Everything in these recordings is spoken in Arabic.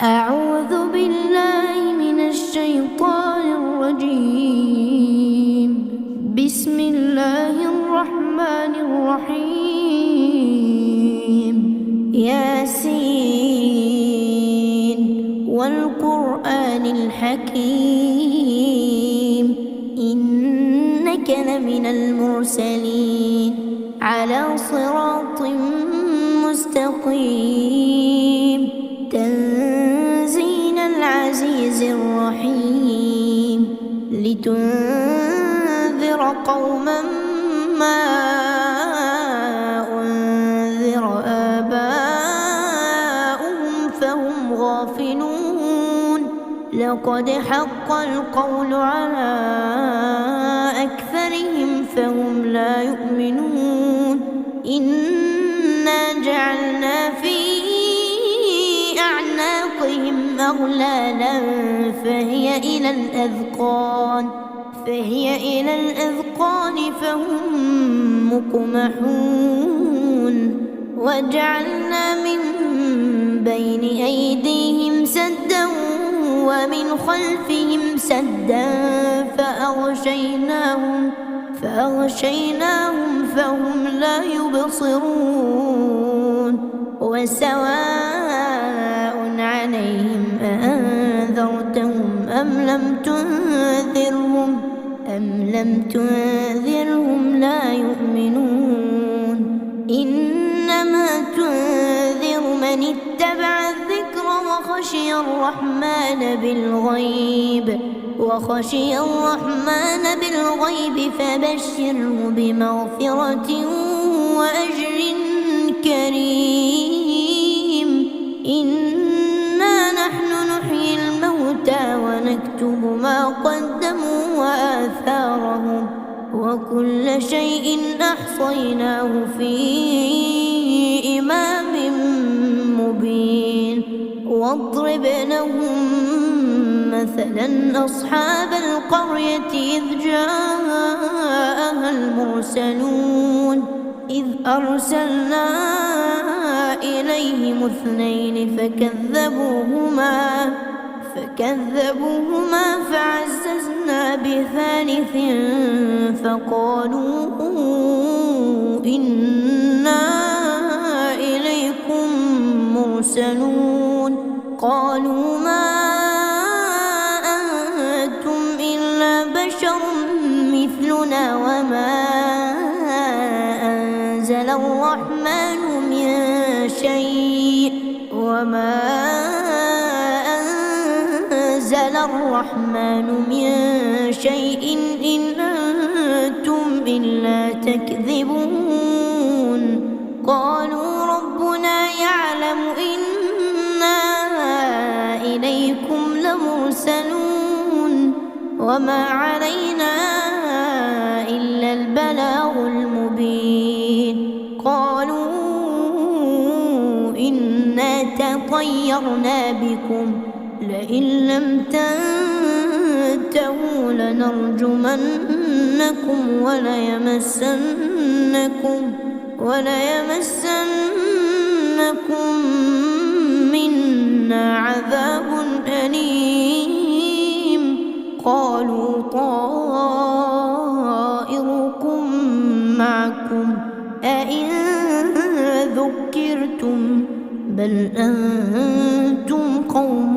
أعوذ بالله من الشيطان الرجيم. بسم الله الرحمن الرحيم. ياسين والقرآن الحكيم إنك لمن المرسلين على صراط مستقيم تنزيل العزيز الرحيم لتنذر قوما ما أنذر آباؤهم فهم غافلون لقد حق القول على أكثرهم فهم لا يؤمنون إنا جعلنا في أعناقهم أغلالا فهي إلى الأذقان فهم مقمحون وجعلنا من بين أيديهم سدا ومن خلفهم سدا فأغشيناهم فهم لا يبصرون وسواء عليهم أأنذرتهم أم لم تنذرهم لا يؤمنون إنما تنذر من اتبع الذكر وخشي الرحمن بالغيب فبشره بمغفرة وأجر كريم إنا نحن نحيي الموتى ونكتب ما قدموا وآثارهم وكل شيء أحصيناه في إمام مبين واضرب لهم مثلا أصحاب القرية إذ جاءها المرسلون إذ أرسلنا إليهم اثنين فكذبوهما فعززنا بثالث فقالوا إنا إليكم مرسلون قالوا ما أنتم إلا بشر مثلنا وما أنزل الرحمن من شيء إن أنتم إلا تكذبون قالوا ربنا يعلم إنا إليكم لمرسلون وما علينا إلا البلاغ المبين قالوا إنا تطيرنا بكم لئن لم تنتهوا لنرجمنكم وليمسنكم منا عذاب أليم قالوا طائركم معكم أئن ذكرتم بل أنتم قوم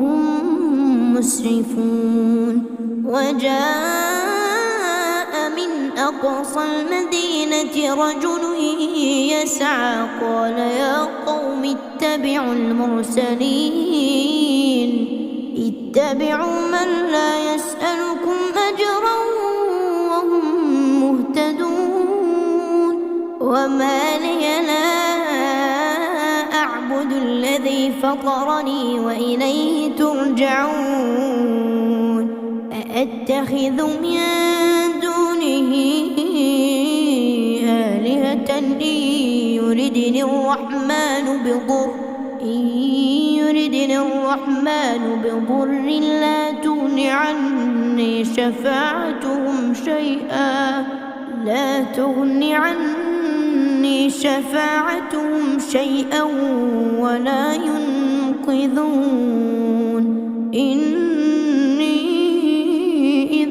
مسرفون وجاء من أقصى المدينة رجل يسعى قال يا قوم اتبعوا من لا يسألكم أجرا وهم مهتدون وما لي لا أعبد الذي فطرني وإليه ترجعون أأتخذ من دونه آلهة إن يردني الرحمن بضر لا تغن عني شفاعتهم شيئا ولا ينقذون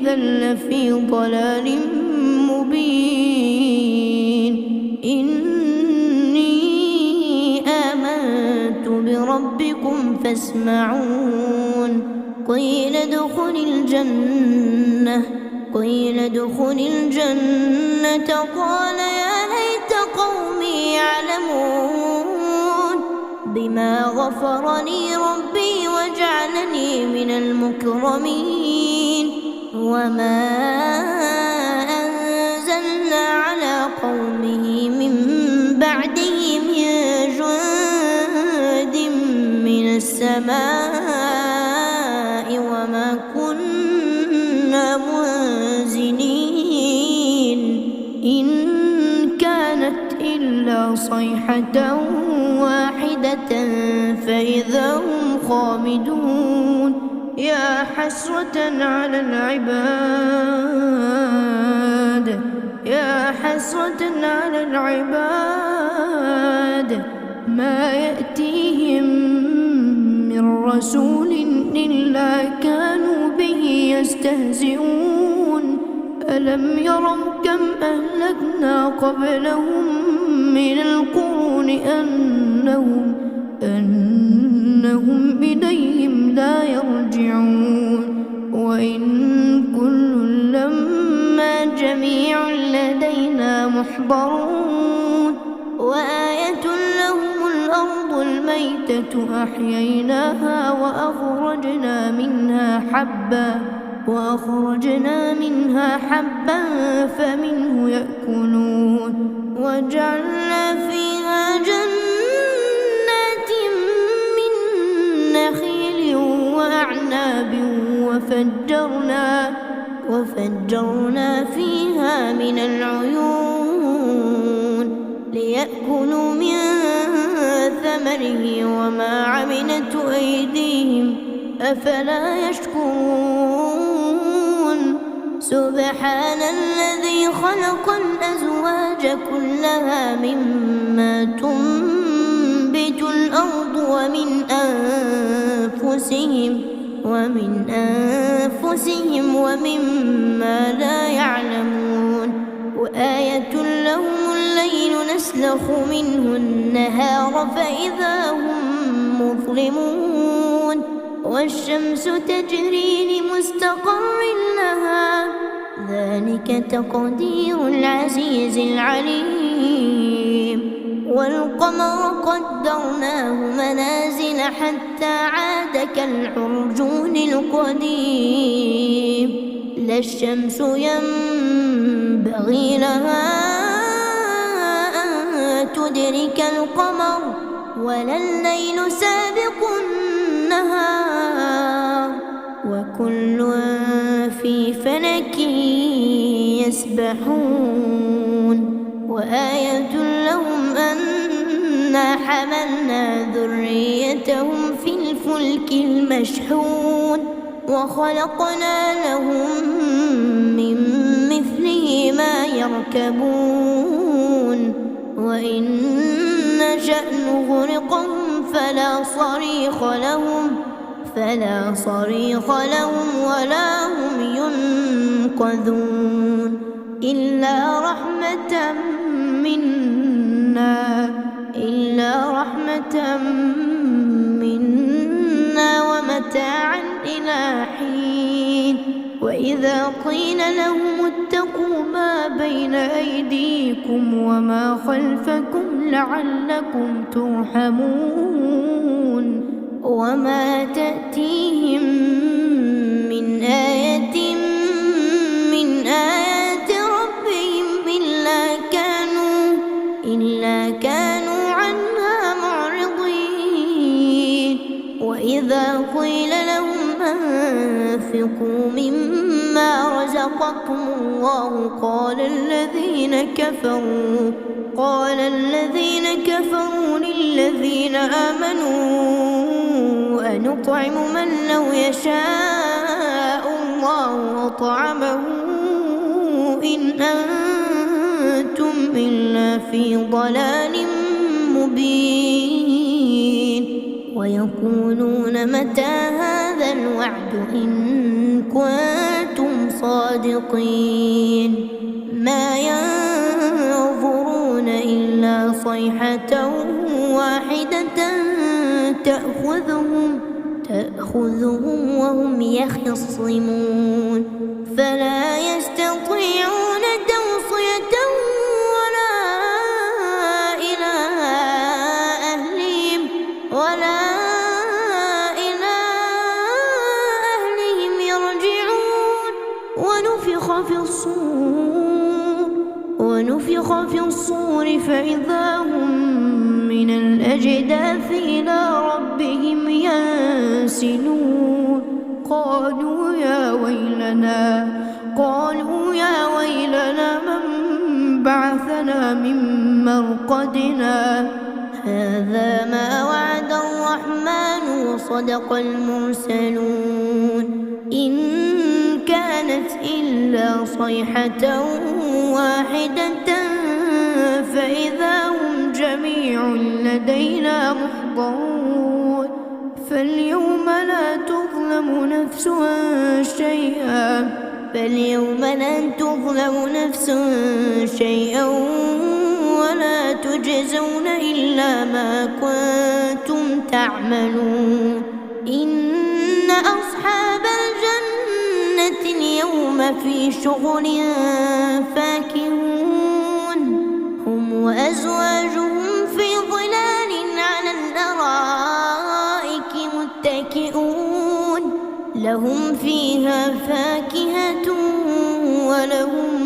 إذا لفي ضلال مبين. إني آمنت بربكم فاسمعون. قيل ادخل الجنة قال يا ليت قومي يعلمون بما غفر لي ربي وجعلني من المكرمين. وما أنزلنا على قومه من بعده من جند من السماء وما كنا منزلين. إن كانت إلا صيحة واحدة فإذا هم خامدون. يا حسرة على العباد ما يأتيهم من رسول إلا كانوا به يستهزئون. ألم يروا كم أهلكنا قبلهم من القرون أنهم إليهم لا يرجعون. وإن كل لما جميع لدينا محضرون. وآية لهم الأرض الميتة أحييناها وأخرجنا منها حبا فمنه يأكلون. وجعلنا فيها جنات من نخيل وأعناب وفجرنا فيها من العيون ليأكلوا من ثمره وما عملته أيديهم أفلا يشكرون. سبحان الذي خلق الأزواج كلها مما تنبت الأرض ومن أنفسهم ومما لا يعلمون. وآية لهم الليل نسلخ منه النهار فإذا هم مظلمون. والشمس تجري لمستقر لها ذلك تقدير العزيز العليم. والقمر قدرناه منازل حتى عاد كالعرجون القديم. لا الشمس ينبغي لها أن تدرك القمر ولا الليل سابق النهار وكل في فلك يسبحون. وآية لهم أنا حملنا ذريتهم في الفلك المشحون وخلقنا لهم من مثله ما يركبون. وإن نشأ نغرقهم فلا صريخ لهم ولا هم ينقذون. إلا رحمة منا ومتاعا إلى حين. وإذا قيل لهم اتقوا ما بين أيديكم وما خلفكم لعلكم ترحمون. وما تأتيهم من آية من آيات ربهم إلا كانوا عنها معرضين. وإذا قيل لهم أنفقوا مما رزقكم الله قال الذين كفروا للذين آمنوا أنطعم من لو يشاء الله أطعمه إن أنتم إلا في ضلال مبين. ويقولون متى هذا الوعد إن كنتم الصادقين ما ينظرون إلا صيحة واحدة تأخذهم وهم يخصمون فلا يستطيعون توصية ولا إلى أهلهم يرجعون ونفخ في الصور فإذا هم من الأجداث إلى ربهم ينسلون قالوا يا ويلنا من بعثنا من مرقدنا هذا ما وعد الرحمن وصدق المرسلون إن كانت إلا صيحة واحدة فإذا هم جميع لدينا محضرون فاليوم لا تظلم نفس شيئا ولا تجزون إلا ما كنتم تعملون إن أصحاب الجنة اليوم في شغل فاكهون هم وأزواجهم في ظلال على الأرائك متكئون لهم فيها فاكهة ولهم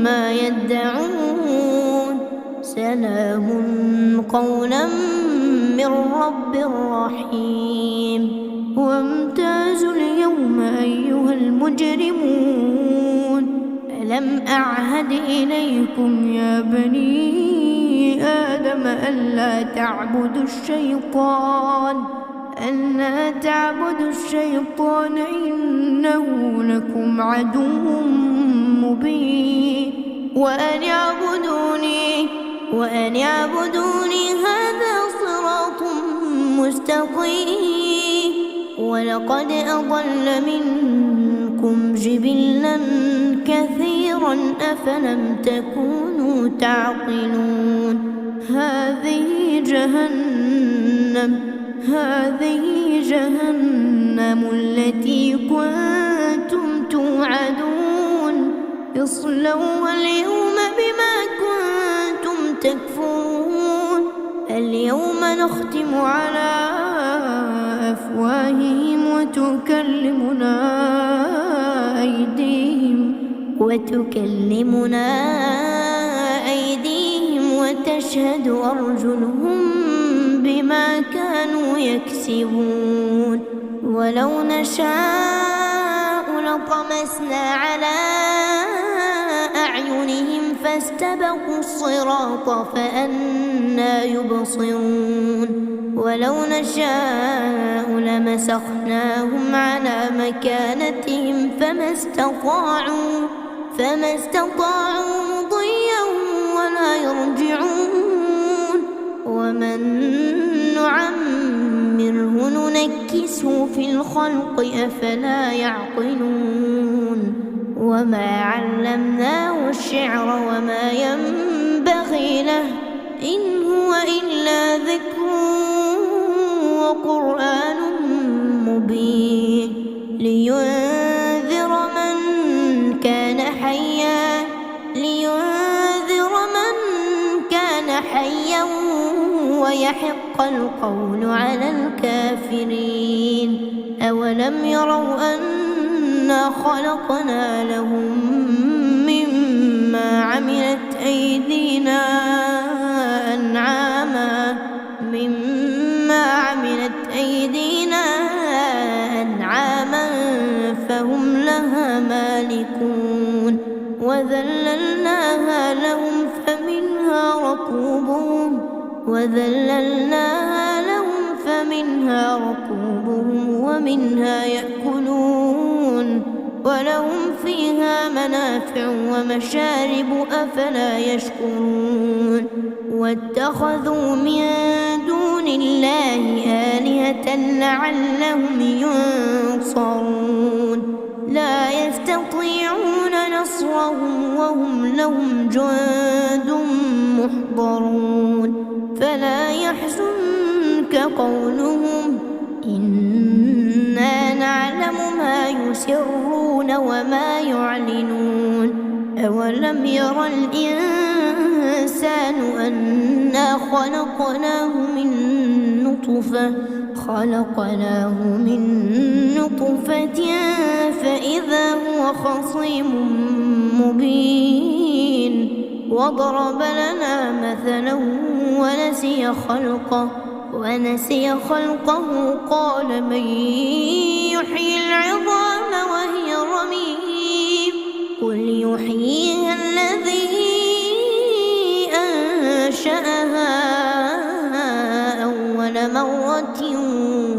ما يدعون سلام قولا من رب رحيم وامتازوا اليوم أيها المجرمون ألم أعهد إليكم يا بني آدم ألا تعبدوا الشيطان إنه لكم عدو مبين وأن اعبدوني هذا صراط مستقيم ولقد أضل منكم جبلا كثيرا أفلم تكونوا تعقلون هذه جهنم التي كنتم توعدون اصلوها اليوم بما كنتم تكفرون اليوم نختم على أفواههم وتكلمنا أيديهم وتشهد أرجلهم بما كانوا يكسبون ولو نشاء لطمسنا على أعينهم فاستبقوا الصراط فأنى يبصرون ولو نشاء لمسخناهم على مكانتهم فما استطاعوا مضيا ولا يرجعون ومن نعمره ننكسه في الخلق أفلا يعقلون وما علمناه الشعر وما ينبغي له إن هو إلا ذكر وقرآن مبين لينذر من كان حيا ويحق القول على الكافرين أولم يروا أنا خلقنا لهم مما عملت أيدينا أنعاما فهم لها مالكون وذللناها لهم فمنها ركوبهم ومنها يأكلون ولهم فيها منافع ومشارب أفلا يشكرون واتخذوا من دون الله آلهة لعلهم ينصرون لا يستطيعون لهم جند محضرون فلا يحزنك قولهم إنا نعلم ما يسرون وما يعلنون أولم ير الإنسان أنا خلقناه من نطفة فإذا هو خصيم مبين وضرب لنا مثلا ونسي خلقه قال من يحيي العظام وهي رميم قل يحييها الذي أنشأها أول مرة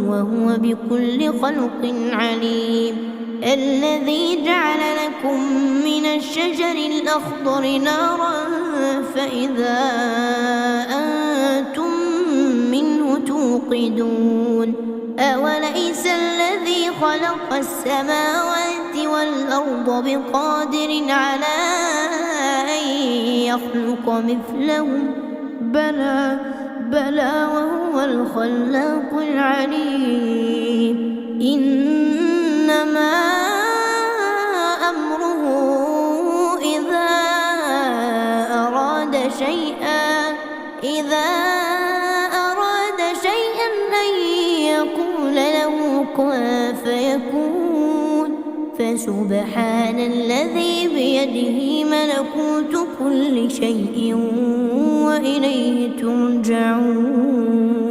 وهو بكل خلق عليم الذي جعل لكم من الشجر الأخضر نارا فإذا أنتم منه توقدون أوليس الذي خلق السماوات والأرض بقادر على أن يخلق مثلهم بلى وهو الخلاق العليم إنما أمره إذا أراد شيئا أن يقول له كن فيكون فسبحان الذي بيده ملكوت كل شيء وإليه ترجعون.